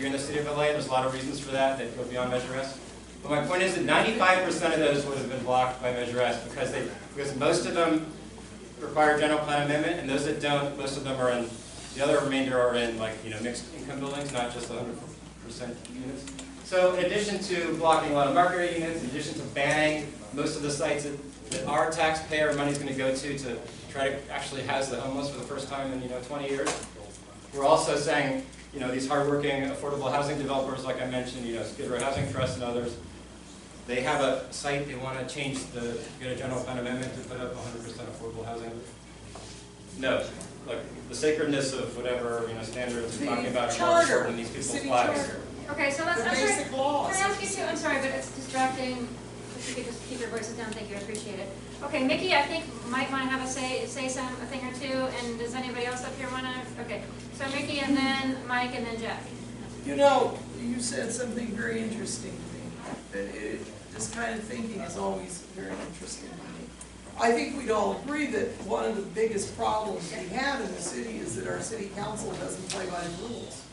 you're in the city of LA. There's a lot of reasons for that that go beyond Measure S. But my point is that 95% of those would have been blocked by Measure S because most of them require general plan amendment, and those that don't, most of them are in, the other remainder are in mixed income buildings, not just 100% units. So in addition to blocking a lot of market rate units, in addition to banning most of the sites that our taxpayer money is going to go to try to actually house the homeless for the first time in 20 years, we're also saying these hardworking affordable housing developers, like I mentioned, Skid Row Housing Trust and others, they have a site they want to change get a general plan amendment to put up 100% affordable housing. No, like the sacredness of whatever standards we're talking about are more important than these people's lives. Okay, so let's. Basic laws. Can I ask you too? I'm sorry, but it's distracting. If you could just keep your voices down, thank you. I appreciate it. Okay, Miki, I think might want to have a say a thing or two, and does anybody else up here want to? Okay, so Miki, and then Mike, and then Jack. You said something very interesting to me. This kind of thinking is always very interesting to me. I think we'd all agree that one of the biggest problems we have in the city is that our city council doesn't play by the rules.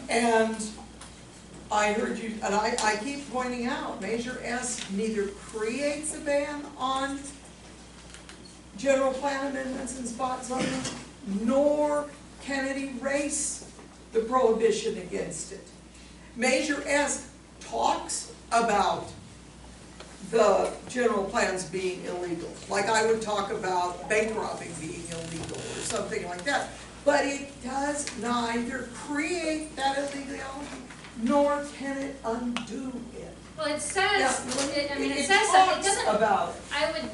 And I heard you, and I keep pointing out, Measure S neither creates a ban on general plan amendments and spot zoning, nor can it erase the prohibition against it. Measure S talks about the general plans being illegal, like I would talk about bank robbing being illegal or something like that. But it does neither create that illegality, nor can it undo it. Well, it says, it says talks it doesn't. About it. I would.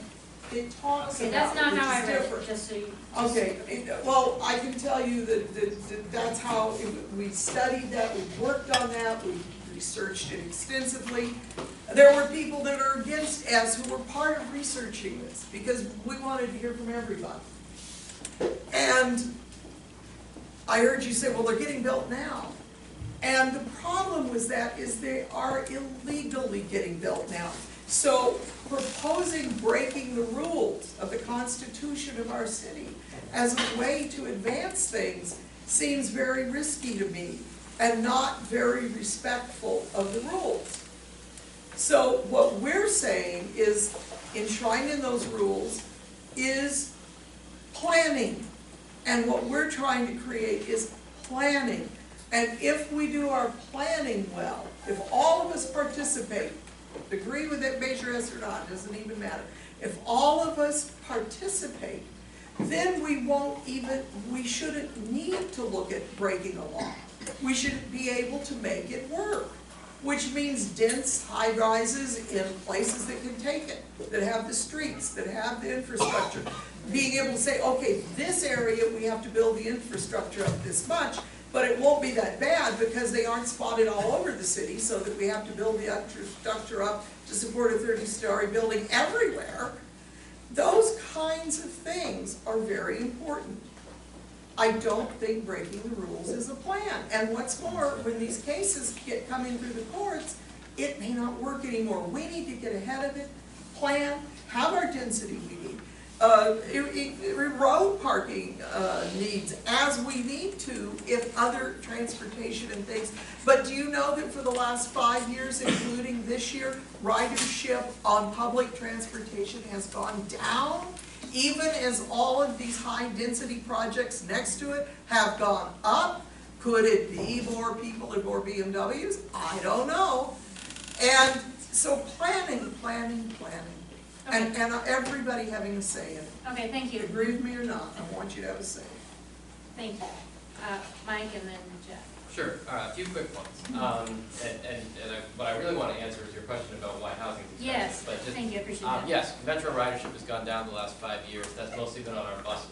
It talks okay, about that's not it, how I read different. it. Just so you. Okay. Well, I can tell you that that's how we studied that. We worked on that. We researched it extensively. There were people that are against S who were part of researching this because we wanted to hear from everybody. And I heard you say, well, they're getting built now. And the problem with that is they are illegally getting built now. So proposing breaking the rules of the Constitution of our city as a way to advance things seems very risky to me and not very respectful of the rules. So what we're saying is enshrined in those rules is planning. And what we're trying to create is planning. And if we do our planning well, if all of us participate, agree with it, Measure S or not, doesn't even matter. If all of us participate, then we shouldn't need to look at breaking a law. We should be able to make it work, which means dense high-rises in places that can take it, that have the streets, that have the infrastructure. Being able to say, okay, this area we have to build the infrastructure up this much, but it won't be that bad because they aren't spotted all over the city, so that we have to build the infrastructure up to support a 30-story building everywhere. Those kinds of things are very important. I don't think breaking the rules is a plan. And what's more, when these cases get coming through the courts, it may not work anymore. We need to get ahead of it, plan, have our density we need. Road parking needs as we need to if other transportation and things. But do you know that for the last 5 years, including this year, ridership on public transportation has gone down? Even as all of these high density projects next to it have gone up? Could it be more people and more BMWs? I don't know. And so planning. Okay. And everybody having a say in it. Okay, thank you. Agree with me or not, I want you to have a say. Thank you. Mike and then Jeff. Sure, a few quick ones. What I really want to answer is your question about why housing is expensive. Yes, but just, thank you, I appreciate that. Yes, metro ridership has gone down the last 5 years. That's mostly been on our buses.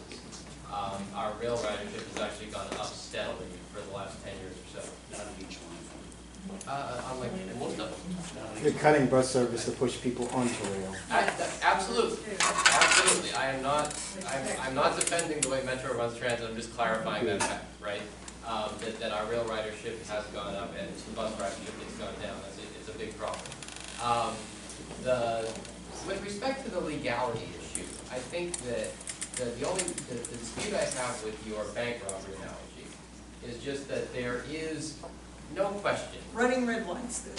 Our rail ridership has actually gone up steadily for the last 10 years or so. Not on each one. On like most of them. You're cutting bus service to push people onto rail. Absolutely, absolutely. I'm not defending the way Metro runs transit. I'm just clarifying that fact, right? That our rail ridership has gone up and the bus ridership has gone down. It's a big problem. With respect to the legality issue, I think that the dispute I have with your bank robbery analogy just that there is no question. Running red lights do.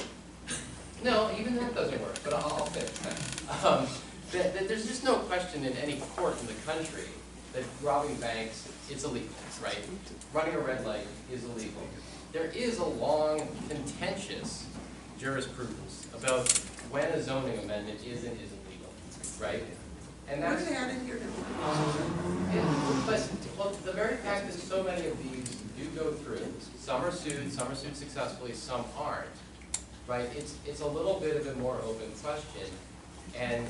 No, even that doesn't work, but I'll finish that. That there's just no question in any court in the country that robbing banks is illegal, right? Running a red light is illegal. There is a long, contentious jurisprudence about when a zoning amendment is and isn't legal, right? And We're that's, gonna add in here now. but the very fact that so many of these do go through, some are sued successfully, some aren't, right? It's a little bit of a more open question. And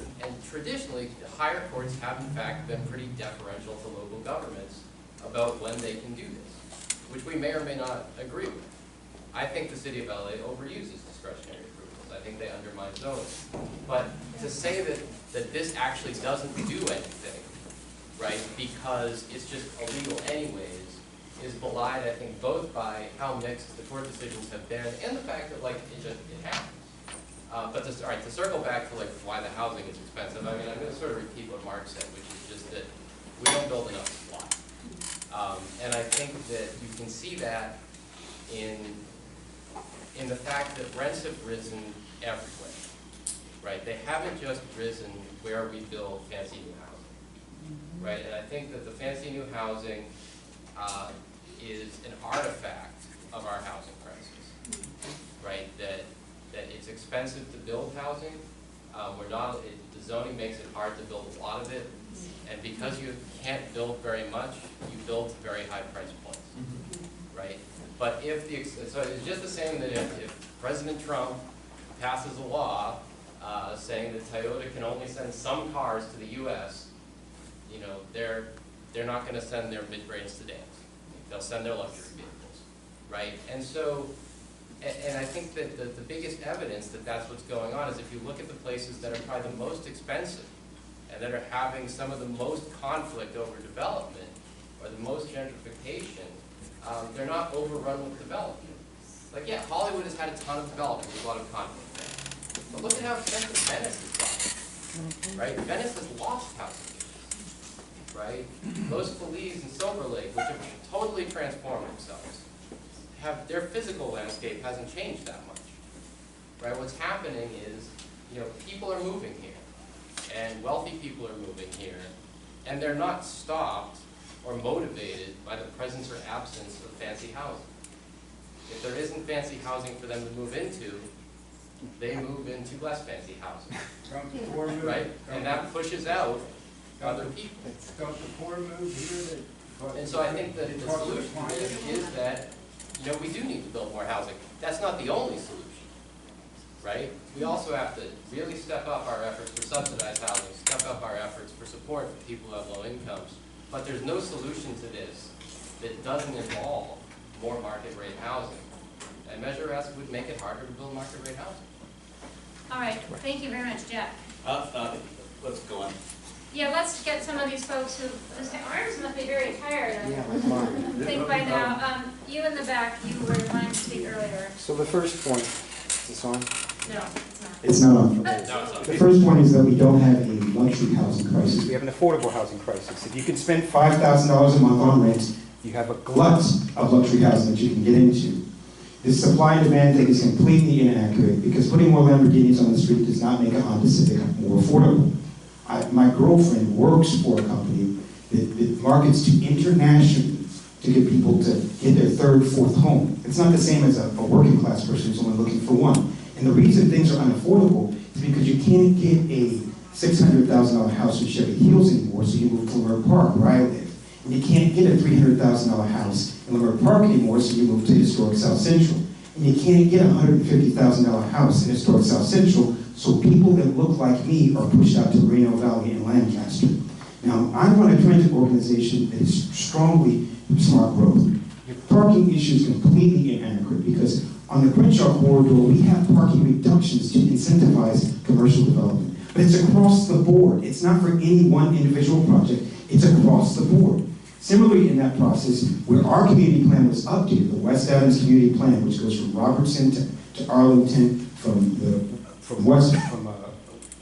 traditionally, the higher courts have in fact been pretty deferential to local governments about when they can do this, which we may or may not agree with. I think the city of LA overuses discretionary approvals. I think they undermine zoning. But to say that this actually doesn't do anything, right, because it's just illegal anyways, is belied, I think, both by how mixed the court decisions have been and the fact that, like, it happens. But to circle back to like why the housing is expensive, I mean, I'm going to sort of repeat what Mark said, which is just that we don't build enough supply. And I think that you can see that in the fact that rents have risen everywhere, right? They haven't just risen where we build fancy new housing, right? And I think that the fancy new housing is an artifact of our housing crisis, right? That it's expensive to build housing. The zoning makes it hard to build a lot of it. And because you can't build very much, you build to very high price points, right? But so it's just the same that if President Trump passes a law saying that Toyota can only send some cars to the U.S., you know, they're not going to send their mid-grade sedans. They'll send their luxury vehicles, right? And so, and I think that the biggest evidence that that's what's going on is if you look at the places that are probably the most expensive and that are having some of the most conflict over development or the most gentrification, they're not overrun with development. Like, yeah, Hollywood has had a ton of development, there's a lot of conflict there. But look at how expensive Venice has gotten, right? Venice has lost housing, right? Los Feliz and Silver Lake, which have totally transformed themselves, their physical landscape hasn't changed that much, right? What's happening is, you know, people are moving here, and wealthy people are moving here, and they're not stopped or motivated by the presence or absence of fancy housing. If there isn't fancy housing for them to move into, they move into less fancy housing, right? And that pushes out other people. Don't the poor move here? And so I think that the solution is that, you know, we do need to build more housing. That's not the only solution, right? We also have to really step up our efforts for subsidized housing, step up our efforts for support for people who have low incomes. But there's no solution to this that doesn't involve more market rate housing. And Measure S would make it harder to build market rate housing. All right, thank you very much, Jack. Let's go on. Yeah, let's get some of these folks who, the arms must be very tired. Yeah, like mine. I think by now. You in the back, you were wanting to speak earlier. So the first point, is this on? No, it's not. It's not on. No, it's not. The first point is that we don't have a luxury housing crisis. We have an affordable housing crisis. If you can spend $5,000 a month on rent, you have a glut. lots of luxury housing that you can get into. This supply and demand thing is completely inaccurate because putting more Lamborghinis on the street does not make a Honda Civic more affordable. My girlfriend works for a company that markets to internationally to get people to get their third, fourth home. It's not the same as a working class person who's only looking for one. And the reason things are unaffordable is because you can't get a $600,000 house with Chevy Hills anymore, so you move to Leimert Park, where I live. And you can't get a $300,000 house in Leimert Park anymore, so you move to historic South Central. And you can't get a $150,000 house in historic South Central, so people that look like me are pushed out to Reno Valley and Lancaster. Now, I run a transit organization that is strongly smart growth. Your parking issue is completely inaccurate because on the Crenshaw corridor, we have parking reductions to incentivize commercial development. But it's across the board. It's not for any one individual project. It's across the board. Similarly, in that process, where our community plan was updated, the West Adams Community Plan, which goes from Robertson to Arlington, from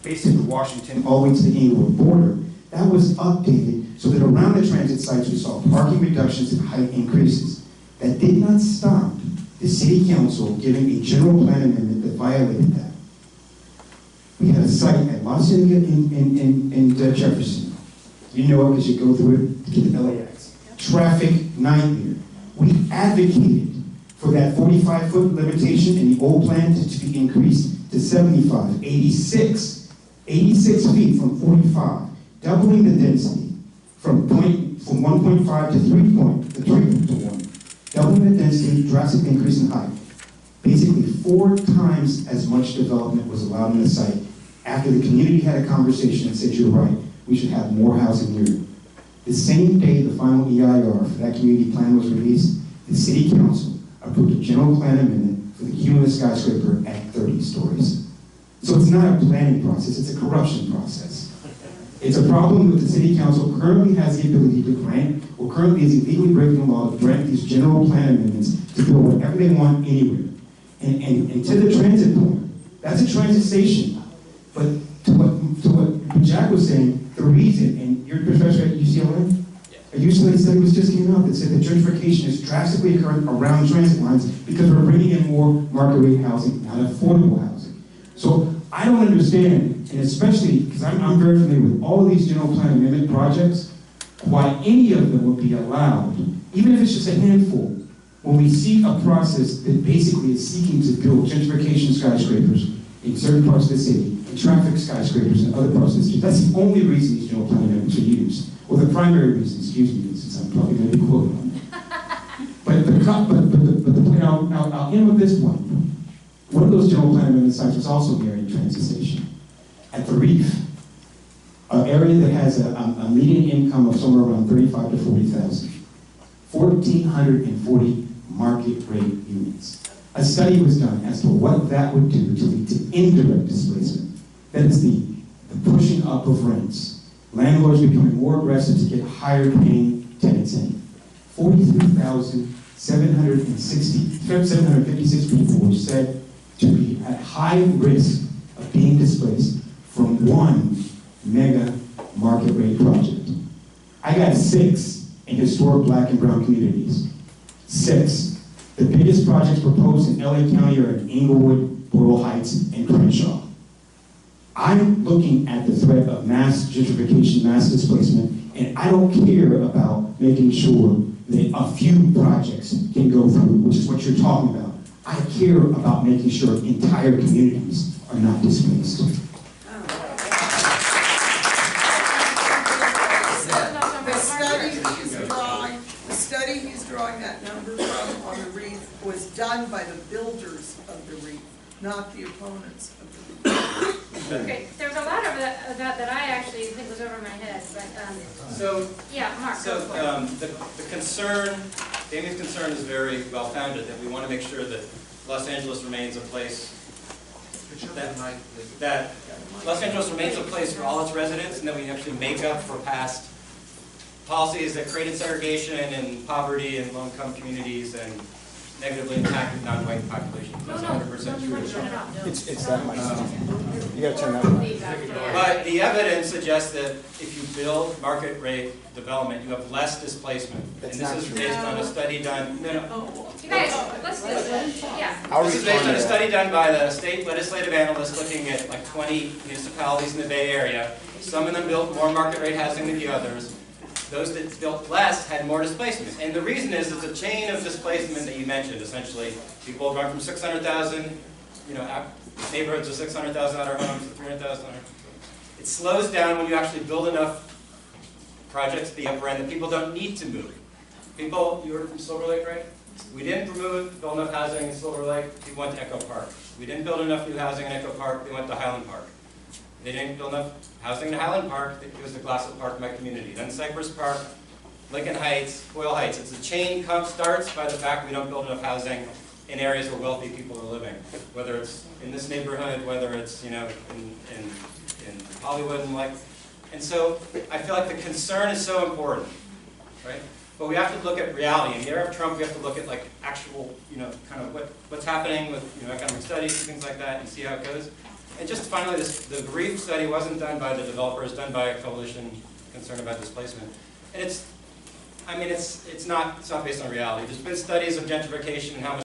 basically Washington all the way to the Englewood border, that was updated so that around the transit sites we saw parking reductions and height increases. That did not stop the city council giving a general plan amendment that violated that. We had a site at Luskin in Jefferson. You know it because you go through it to get to LAX. Traffic nightmare. We advocated for that 45-foot limitation in the old plan to be increased to 75, 86 feet from 45, doubling the density from 1.5 to 3 to 1, doubling the density, drastic increase in height. Basically 4 times as much development was allowed in the site after the community had a conversation and said, you're right, we should have more housing here. The same day the final EIR for that community plan was released, the city council approved a general plan amendment for the cumulus skyscraper at 30 stories. So it's not a planning process, it's a corruption process. It's a problem that the city council currently has the ability to grant, or currently is illegally breaking the law to grant these general plan amendments to build whatever they want anywhere. And to the transit point, that's a transit station. But to what Jack was saying, the reason, and you're a professor at UCLA? A UCLA study just came out that said that gentrification is drastically occurring around transit lines because we're bringing in more market rate housing, not affordable housing. So I don't understand, and especially because I'm very familiar with all of these general plan amendment projects, why any of them would be allowed, even if it's just a handful, when we see a process that basically is seeking to build gentrification skyscrapers in certain parts of the city, and traffic skyscrapers in other parts of the city. That's the only reason these general plan amendments are used. Or the primary reason, excuse me, since I'm probably going to be quoted on that. But the point, I'll end with this point. One of those general plan amendment sites was also near a transit station at the Reef, an area that has a median income of somewhere around 35 to 40,000. 1,440 market rate units. A study was done as to what that would do to lead to indirect displacement. That is the pushing up of rents. Landlords becoming more aggressive to get higher paying tenants in. 756 people were said to be at high risk of being displaced from one mega market rate project. I got 6 in historic black and brown communities. 6. The biggest projects proposed in LA County are in Inglewood, Boyle Heights, and Crenshaw. I'm looking at the threat of mass gentrification, mass displacement, and I don't care about making sure that a few projects can go through, which is what you're talking about. I care about making sure entire communities are not displaced. The study he's drawing that number from on the Reef was done by the builders of the Reef, not the opponents of the Reef. Okay, there's a lot of that I actually think was over my head, but, So, yeah, Mark, go for it. the concern, Damien's concern is very well founded, that we want to make sure that Los Angeles remains a place that Los Angeles remains a place for all its residents, and that we actually make up for past policies that created segregation and poverty in low-income communities and negatively impacted non-white populations. That's 100% true. It's that much. You gotta turn that one. But the evidence suggests that if you build market rate development, you have less displacement. That's and this not is true. based on a study done. You guys, let's do this. Yeah. This is based on a study done by the state legislative analysts looking at like 20 municipalities in the Bay Area. Some of them built more market rate housing than the others. Those that built less had more displacement. And the reason is it's a chain of displacement that you mentioned, essentially. People run from 600,000, neighborhoods of 600,000 out of homes to 300,000. It slows down when you actually build enough projects at the upper end that people don't need to move. People, you were from Silver Lake, right? We didn't build enough housing in Silver Lake, people went to Echo Park. We didn't build enough new housing in Echo Park, they went to Highland Park. They didn't build enough housing in Highland Park, it was the Glassell Park, my community. Then Cypress Park, Lincoln Heights, Boyle Heights. It's a chain starts by the fact we don't build enough housing in areas where wealthy people are living. Whether it's in this neighborhood, whether it's in Hollywood and so I feel like the concern is so important, right? But we have to look at reality. In the era of Trump, we have to look at like actual, kind of what's happening with economic studies and things like that, and see how it goes. And just finally, the Reef study wasn't done by the developers, done by a coalition concerned about displacement. And I mean, it's not based on reality. There's been studies of gentrification and how much